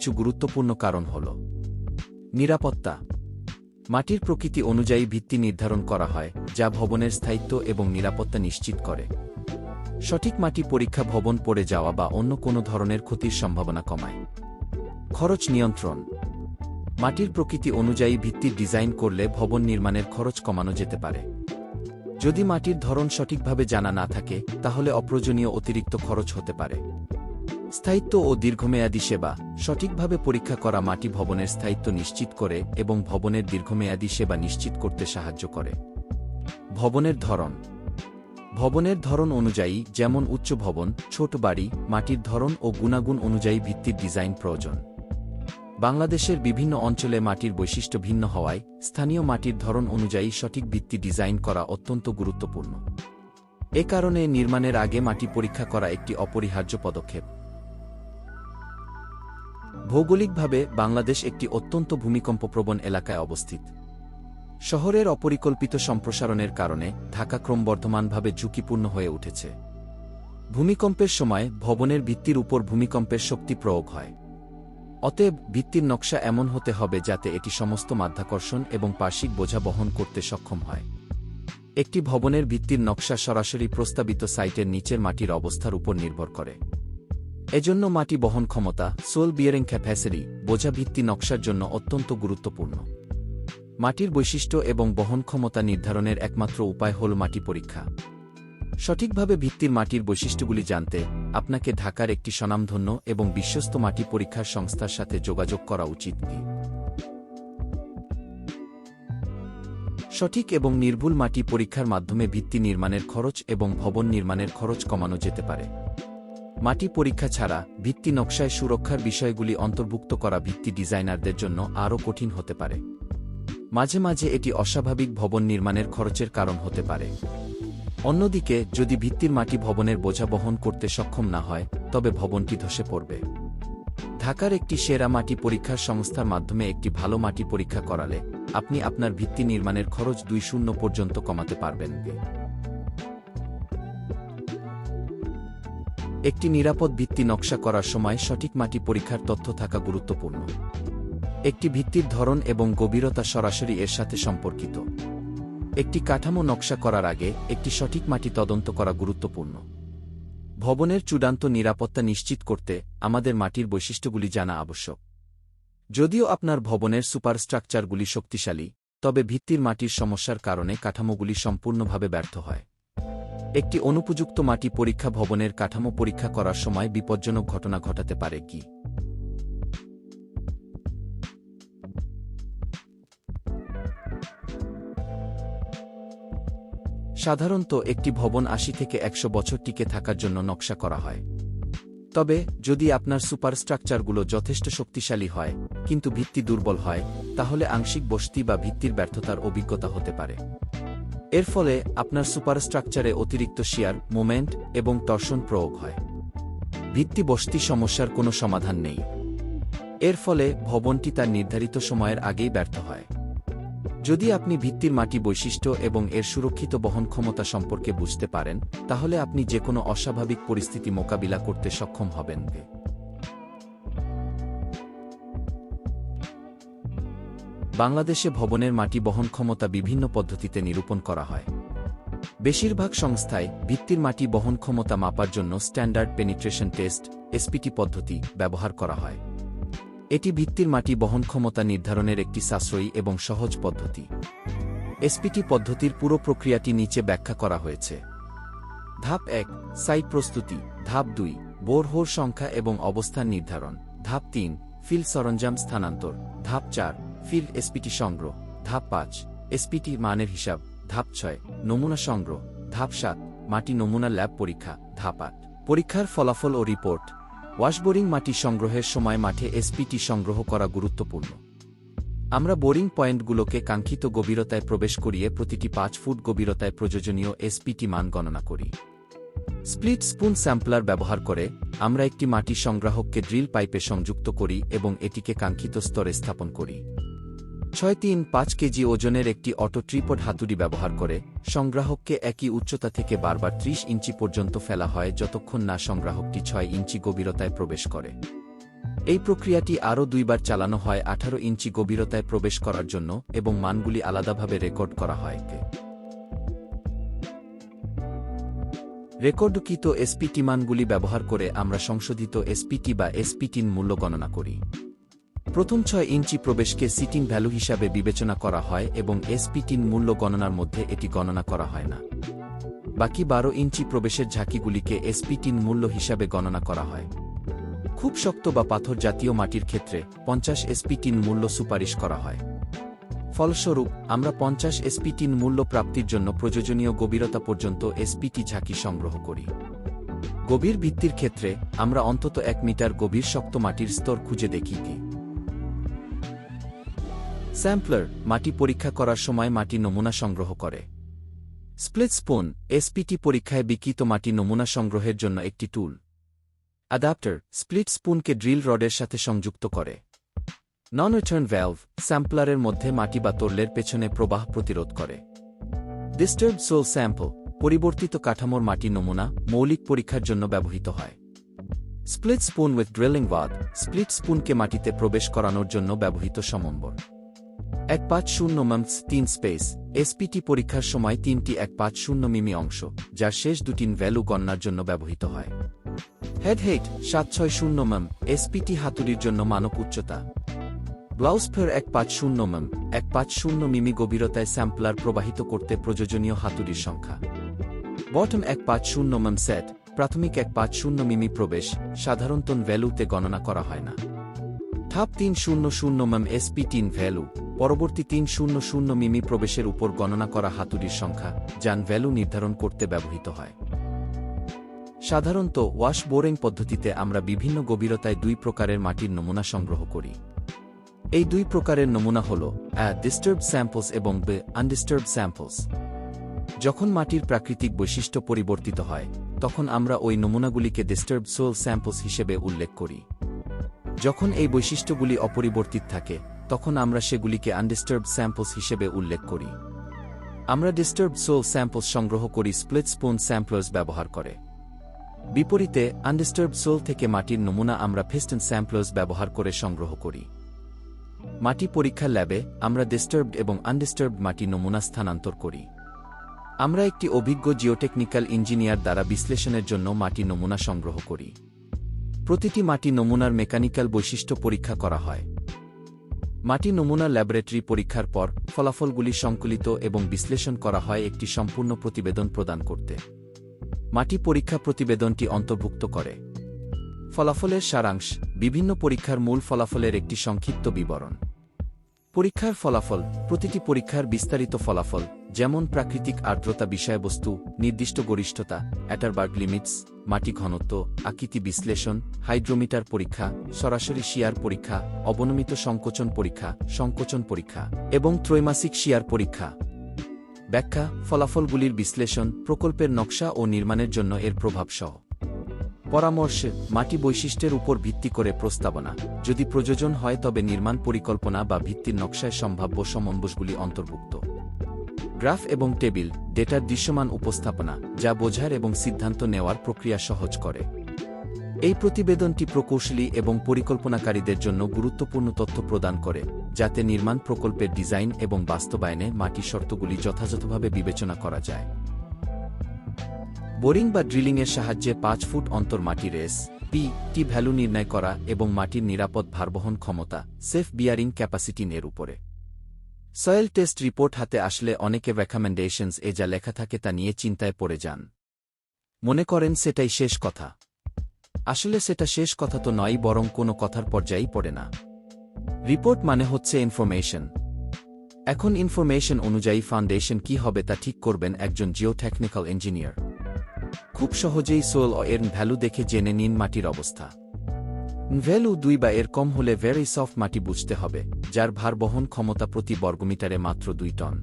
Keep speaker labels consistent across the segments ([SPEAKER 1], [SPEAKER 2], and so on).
[SPEAKER 1] কিছু গুরুত্বপূর্ণ কারণ হল নিরাপত্তা। মাটির প্রকৃতি অনুযায়ী ভিত্তি নির্ধারণ করা হয়, যা ভবনের স্থায়িত্ব এবং নিরাপত্তা নিশ্চিত করে। সঠিক মাটি পরীক্ষা ভবন পড়ে যাওয়া বা অন্য কোনো ধরনের ক্ষতির সম্ভাবনা কমায়। খরচ নিয়ন্ত্রণ। মাটির প্রকৃতি অনুযায়ী ভিত্তি ডিজাইন করলে ভবন নির্মাণের খরচ কমানো যেতে পারে। যদি মাটির ধরন সঠিকভাবে জানা না থাকে, তাহলে অপ্রয়োজনীয় অতিরিক্ত খরচ হতে পারে। স্থায়িত্ব ও দীর্ঘমেয়াদী সেবা। সঠিকভাবে পরীক্ষা করা মাটি ভবনের স্থায়িত্ব নিশ্চিত করে এবং ভবনের দীর্ঘমেয়াদী সেবা নিশ্চিত করতে সাহায্য করে। ভবনের ধরন। ভবনের ধরন অনুযায়ী, যেমন উচ্চ ভবন, ছোট বাড়ি, মাটির ধরন ও গুণাগুণ অনুযায়ী ভিত্তির ডিজাইন প্রয়োজন। বাংলাদেশের বিভিন্ন অঞ্চলে মাটির বৈশিষ্ট্য ভিন্ন হওয়ায় স্থানীয় মাটির ধরন অনুযায়ী সঠিক ভিত্তি ডিজাইন করা অত্যন্ত গুরুত্বপূর্ণ। এ কারণে নির্মাণের আগে মাটি পরীক্ষা করা একটি অপরিহার্য পদক্ষেপ। ভৌগোলিকভাবে বাংলাদেশ একটি অত্যন্ত ভূমিকম্পপ্রবণ এলাকায় অবস্থিত। শহরের অপরিকল্পিত সম্প্রসারণের কারণে ঢাকা ক্রমবর্ধমানভাবে ঝুঁকিপূর্ণ হয়ে উঠেছে। ভূমিকম্পের সময় ভবনের ভিত্তির উপর ভূমিকম্পের শক্তি প্রয়োগ হয়। অতএব ভিত্তির নকশা এমন হতে হবে যাতে এটি সমস্ত মাধ্যাকর্ষণ এবং পার্শ্বিক বোঝা বহন করতে সক্ষম হয়। একটি ভবনের ভিত্তির নকশা সরাসরি প্রস্তাবিত সাইটের নিচের মাটির অবস্থার উপর নির্ভর করে। এজন্য মাটি বহন ক্ষমতা, সোল বিয়ারিং ক্যাপাসিটি, বোঝা ভিত্তি নকশার জন্য অত্যন্ত গুরুত্বপূর্ণ। মাটির বৈশিষ্ট্য এবং বহন ক্ষমতা নির্ধারণের একমাত্র উপায় হল মাটি পরীক্ষা। সঠিকভাবে ভিত্তির মাটির বৈশিষ্ট্যগুলি জানতে আপনাকে ঢাকার একটি স্বনামধন্য এবং বিশ্বস্ত মাটি পরীক্ষার সংস্থার সাথে যোগাযোগ করা উচিত। সঠিক এবং নির্ভুল মাটি পরীক্ষার মাধ্যমে ভিত্তি নির্মাণের খরচ এবং ভবন নির্মাণের খরচ কমানো যেতে পারে। মাটি পরীক্ষা ছাড়া ভিত্তি নকশায় সুরক্ষার বিষয়গুলি অন্তর্ভুক্ত করা ভিত্তি ডিজাইনারদের জন্য আরও কঠিন হতে পারে। মাঝে মাঝে এটি অস্বাভাবিক ভবন নির্মাণের খরচের কারণ হতে পারে। অন্যদিকে, যদি ভিত্তির মাটি ভবনের বোঝা বহন করতে সক্ষম না হয়, তবে ভবনটি ধসে পড়বে। ঢাকার একটি সেরা মাটি পরীক্ষার সংস্থার মাধ্যমে একটি ভালো মাটি পরীক্ষা করালে আপনি আপনার ভিত্তি নির্মাণের খরচ 2-0 পর্যন্ত কমাতে পারবেন। একটি নিরাপদ ভিত্তি নকশা করার সময় সঠিক মাটি পরীক্ষার তথ্য থাকা গুরুত্বপূর্ণ। একটি ভিত্তির ধরন এবং গভীরতা সরাসরি এর সাথে সম্পর্কিত। একটি কাঠামো নকশা করার আগে একটি সঠিক মাটি তদন্ত করা গুরুত্বপূর্ণ। ভবনের চূড়ান্ত নিরাপত্তা নিশ্চিত করতে আমাদের মাটির বৈশিষ্ট্যগুলি জানা আবশ্যক। যদিও আপনার ভবনের সুপারস্ট্রাকচারগুলি শক্তিশালী, তবে ভিত্তির মাটির সমস্যার কারণে কাঠামোগুলি সম্পূর্ণভাবে ব্যর্থ হয়। একটি অনুপযুক্ত মাটি পরীক্ষা ভবনের কাঠামো পরীক্ষা করার সময় বিপজ্জনক ঘটনা ঘটাতে পারে। সাধারণত একটি ভবন 80 থেকে 100 বছর টিকে থাকার জন্য নকশা করা হয়। তবে যদি আপনার সুপারস্ট্রাকচারগুলো যথেষ্ট শক্তিশালী হয় কিন্তু ভিত্তি দুর্বল হয়, তাহলে আংশিক বসতি বা ভিত্তির ব্যর্থতার অভিজ্ঞতা হতে পারে। এর ফলে আপনার সুপারস্ট্রাকচারে অতিরিক্ত শিয়ার, মোমেন্ট এবং টর্শন প্রয়োগ হয়। ভিত্তি বসতি সমস্যার কোনো সমাধান নেই। এর ফলে ভবনটি তার নির্ধারিত সময়ের আগেই ব্যর্থ হয়। যদি আপনি ভিত্তির মাটি বৈশিষ্ট্য এবং এর সুরক্ষিত বহন ক্ষমতা সম্পর্কে বুঝতে পারেন, তাহলে আপনি যে কোনো অস্বাভাবিক পরিস্থিতি মোকাবিলা করতে সক্ষম হবেন। বাংলাদেশে ভবনের মাটি বহন ক্ষমতা বিভিন্ন পদ্ধতিতে নিরূপণ করা হয়। বেশিরভাগ সংস্থায় ভিত্তির মাটি বহন ক্ষমতা মাপার জন্য স্ট্যান্ডার্ড পেনিট্রেশন টেস্ট (এসপিটি) পদ্ধতি ব্যবহার করা হয়। এটি ভিত্তির মাটি বহন ক্ষমতা নির্ধারণের একটি সাশ্রয়ী এবং সহজ পদ্ধতি। এসপিটি পদ্ধতির পুরো প্রক্রিয়াটি নিচে ব্যাখ্যা করা হয়েছে। ধাপ 1, সাইট প্রস্তুতি। ধাপ 2, বোরহোল সংখ্যা এবং অবস্থান নির্ধারণ। ধাপ 3, ফিল্ড সরঞ্জাম স্থানান্তর। ধাপ 4, ফিল্ড এসপিটি সংগ্রহ। ধাপ 5, এসপিটি মানের হিসাব। ধাপ 6, নমুনা সংগ্রহ। ধাপ 7, মাটি নমুনা ল্যাব পরীক্ষা। ধাপ 8, পরীক্ষার ফলাফল ও রিপোর্ট। ওয়াশবোরিং। মাটি সংগ্রহের সময় মাঠে এসপিটি সংগ্রহ করা গুরুত্বপূর্ণ। আমরা বোরিং পয়েন্টগুলোকে কাঙ্ক্ষিত গভীরতায় প্রবেশ করিয়ে প্রতিটি 5 ফুট গভীরতায় প্রয়োজনীয় এসপিটি মান গণনা করি। স্প্লিট স্পুন স্যাম্পলার ব্যবহার করে আমরা একটি মাটি সংগ্রাহককে ড্রিল পাইপে সংযুক্ত করি এবং এটিকে কাঙ্ক্ষিত স্তরে স্থাপন করি। 6-3-5 কেজি ওজনের একটি অটো ট্রিপড হাতুড়ি ব্যবহার করে সংগ্রাহককে একই উচ্চতা থেকে বারবার 30 ইঞ্চি পর্যন্ত ফেলা হয় যতক্ষণ না সংগ্রাহকটি 6 ইঞ্চি গভীরতায় প্রবেশ করে। এই প্রক্রিয়াটি আরও 2 বার চালানো হয় 18 ইঞ্চি গভীরতায় প্রবেশ করার জন্য এবং মানগুলি আলাদাভাবে রেকর্ড করা হয়। রেকর্ডকৃত এসপিটি মানগুলি ব্যবহার করে আমরা সংশোধিত এসপিটি বা এসপিটির মূল্য গণনা করি। প্রথম 6 ইঞ্চি প্রবেশকে সিটিং ভ্যালু হিসাবে বিবেচনা করা হয় এবং এসপিটির মূল্য গণনার মধ্যে এটি গণনা করা হয় না। বাকি 12 ইঞ্চি প্রবেশের ঝাঁকিগুলিকে এসপিটির মূল্য হিসাবে গণনা করা হয়। খুব শক্ত বা পাথর জাতীয় মাটির ক্ষেত্রে 50 এসপিটির মূল্য সুপারিশ করা হয়। ফলস্বরূপ আমরা 50 এসপিটির মূল্য প্রাপ্তির জন্য প্রয়োজনীয় গভীরতা পর্যন্ত এসপিটি ঝাঁকি সংগ্রহ করি। গভীর ভিত্তির ক্ষেত্রে আমরা অন্তত 1 মিটার গভীর শক্ত মাটির স্তর খুঁজে দেখি। স্যাম্পলার মাটি পরীক্ষা করার সময় মাটি নমুনা সংগ্রহ করে। স্প্লিট স্পুন এসপিটি পরীক্ষায় বিকৃত মাটি নমুনা সংগ্রহের জন্য একটি টুল। অ্যাডাপ্টার স্প্লিট স্পুনকে ড্রিল রডের সাথে সংযুক্ত করে। নন রিটার্ন ভ্যালভ স্যাম্পলারের মধ্যে মাটি বা তরলের পেছনে প্রবাহ প্রতিরোধ করে। ডিস্টার্বড সোল স্যাম্পল পরিবর্তিত কাঠামোর মাটি নমুনা মৌলিক পরীক্ষার জন্য ব্যবহৃত হয়। Split spoon with drilling rod split স্পুনকে মাটিতে প্রবেশ করানোর জন্য ব্যবহৃত সমম্বর। 150 mm 3 স্পেস এসপিটি পরীক্ষার সময় 3টি 150 মিমি অংশ, যার শেষ 2টি ভ্যালু গণনার জন্য ব্যবহৃত হয়। হেড 760 mm এসপিটি হাতুড়ির জন্য মানক উচ্চতা। ব্লাউসফের 150 mm 150 মিমি গভীরতায় স্যাম্পলার প্রবাহিত করতে প্রয়োজনীয় হাতুড়ির সংখ্যা। বটম 150 mm সেট প্রাথমিক 150 মিমি প্রবেশ সাধারণত ভ্যালুতে গণনা করা হয় না। ধাপ 300 mm এসপিটি ভ্যালু পরবর্তী 300 মিমি প্রবেশের উপর গণনা করা হাতুড়ির সংখ্যা, যান ভ্যালু নির্ধারণ করতে ব্যবহৃত হয়। সাধারণত ওয়াশ বোরিং পদ্ধতিতে আমরা বিভিন্ন গভীরতায় 2 প্রকারের মাটির নমুনা সংগ্রহ করি। এই 2 প্রকারের নমুনা হল ডিস্টার্বড স্যাম্পলস এবং আনডিস্টার্বড স্যাম্পলস। যখন মাটির প্রাকৃতিক বৈশিষ্ট্য পরিবর্তিত হয়, তখন আমরা ওই নমুনাগুলিকে ডিস্টার্বড সোল স্যাম্পলস হিসেবে উল্লেখ করি। যখন এই বৈশিষ্ট্যগুলি অপরিবর্তিত থাকে, তখন আমরা সেগুলিকে আনডিস্টার্বড স্যাম্পলস হিসেবে উল্লেখ করি। আমরা ডিস্টার্বড সোল স্যাম্পলস সংগ্রহ করি স্প্লিট স্পুন স্যাম্পলার্স ব্যবহার করে। বিপরীতে আনডিস্টার্বড সোল থেকে মাটির নমুনা আমরা ফিস্টন স্যাম্পলার্স ব্যবহার করে সংগ্রহ করি। মাটি পরীক্ষা ল্যাবে আমরা ডিস্টার্বড এবং আনডিস্টার্বড মাটি নমুনা স্থানান্তর করি। আমরা একটি অভিজ্ঞ জিওটেকনিক্যাল ইঞ্জিনিয়ার দ্বারা বিশ্লেষণের জন্য মাটি নমুনা সংগ্রহ করি। প্রতিটি মাটি নমুনার মেকানিক্যাল বৈশিষ্ট্য পরীক্ষা করা হয়। মাটি নমুনা ল্যাবরেটরি পরীক্ষার পর ফলাফলগুলি সংকলিত এবং বিশ্লেষণ করা হয় একটি সম্পূর্ণ প্রতিবেদন প্রদান করতে। মাটি পরীক্ষা প্রতিবেদনটি অন্তর্ভুক্ত করে ফলাফলের সারাংশ, বিভিন্ন পরীক্ষার মূল ফলাফলের একটি সংক্ষিপ্ত বিবরণ। পরীক্ষার ফলাফল প্রতিটি পরীক্ষার বিস্তারিত ফলাফল, যেমন প্রাকৃতিক আর্দ্রতা বিষয়বস্তু, নির্দিষ্ট গরিষ্ঠতা, অ্যাটারবার্গ লিমিটস, মাটি ঘনত্ব, আকৃতি বিশ্লেষণ, হাইড্রোমিটার পরীক্ষা, সরাসরি শিয়ার পরীক্ষা, অবনমিত সংকোচন পরীক্ষা এবং ত্রৈমাসিক শিয়ার পরীক্ষা। ব্যাখ্যা ফলাফলগুলির বিশ্লেষণ, প্রকল্পের নকশা ও নির্মাণের জন্য এর প্রভাব সহ পরামর্শ, মাটি বৈশিষ্ট্যের উপর ভিত্তি করে প্রস্তাবনা, যদি প্রয়োজন হয় তবে নির্মাণ পরিকল্পনা বা ভিত্তির নকশায় সম্ভাব্য সমন্বয়গুলি অন্তর্ভুক্ত। গ্রাফ এবং টেবিল ডেটার দৃশ্যমান উপস্থাপনা, যা বোঝার এবং সিদ্ধান্ত নেওয়ার প্রক্রিয়া সহজ করে। এই প্রতিবেদনটি প্রকৌশলী এবং পরিকল্পনাকারীদের জন্য গুরুত্বপূর্ণ তথ্য প্রদান করে, যাতে নির্মাণ প্রকল্পের ডিজাইন এবং বাস্তবায়নে মাটি শর্তগুলি যথাযথভাবে বিবেচনা করা যায়। বোরিং বা ড্রিলিংয়ের সাহায্যে 5 ফুট অন্তর মাটির এস.পি.টি ভ্যালু নির্ণয় করা এবং মাটির নিরাপদ ভারবহন ক্ষমতা সেফ বিয়ারিং ক্যাপাসিটি এর উপরে। সয়েল টেস্ট রিপোর্ট হাতে আসলে অনেকে রেকমেন্ডেশনস যা লেখা থাকে তা নিয়ে চিন্তায় পড়ে যান। মনে করেন সেটাই শেষ কথা। আসলে সেটা শেষ কথা তো নয়, বরং কোনো কথার পর্যায়েই পড়ে না। রিপোর্ট মানে হচ্ছে ইনফরমেশন। এখন ইনফরমেশন অনুযায়ী ফাউন্ডেশন কি হবে তা ঠিক করবেন একজন জিওটেকনিক্যাল ইঞ্জিনিয়ার। খুব সহজেই সোল এর ভ্যালু দেখে জেনে নিন মাটির অবস্থা। ভ্যালু 2 বা এর কম হলে ভেরি সফট মাটি বুঝতে হবে, যার ভার বহন ক্ষমতা প্রতি বর্গমিটারে মাত্র 2 টন।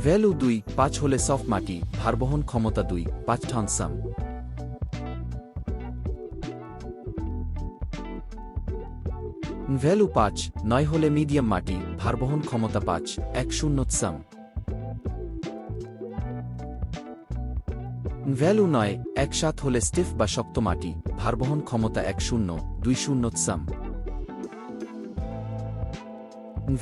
[SPEAKER 1] ভ্যালু 2.5 হলে সফট মাটি, ভারবহন ক্ষমতা 2.5 টন সাম। ভ্যালু 5.9 হলে মিডিয়াম মাটি, ভারবহন ক্ষমতা 5.10 সাম। ভ্যালু 9 1-7 হলে স্টিফ বা শক্ত মাটি, ভারবহন ক্ষমতা 10-20 সাম।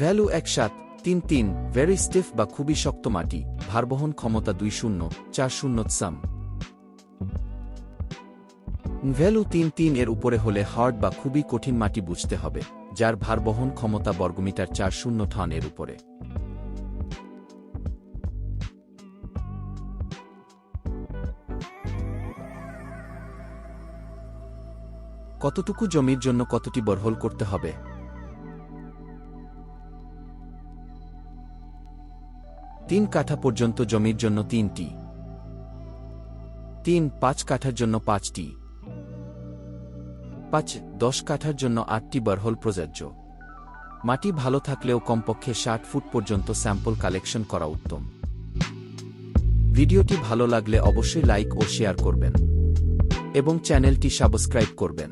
[SPEAKER 1] ভ্যালু 1-7-3-3 ভেরি স্টিফ বা খুবই শক্ত মাটি, ভারবহন ক্ষমতা 20-40 সাম। ভ্যালু 3-3 এর উপরে হলে হার্ড বা খুবই কঠিন মাটি বুঝতে হবে, যার ভারবহন ক্ষমতা বর্গমিটার 40 টন এর উপরে। কতটুকু জমির জন্য কতটি বোরহোল করতে হবে? 3 কাঠা পর্যন্ত জমির জন্য 3টি, 3-5 কাঠার জন্য 5টি, 5-10 কাঠার জন্য 8টি বোরহোল প্রযোজ্য। মাটি ভালো থাকলেও কমপক্ষে 60 ফুট পর্যন্ত স্যাম্পল কালেকশন করা উত্তম। ভিডিওটি ভালো লাগলে অবশ্যই লাইক ও শেয়ার করবেন এবং চ্যানেলটি সাবস্ক্রাইব করবেন।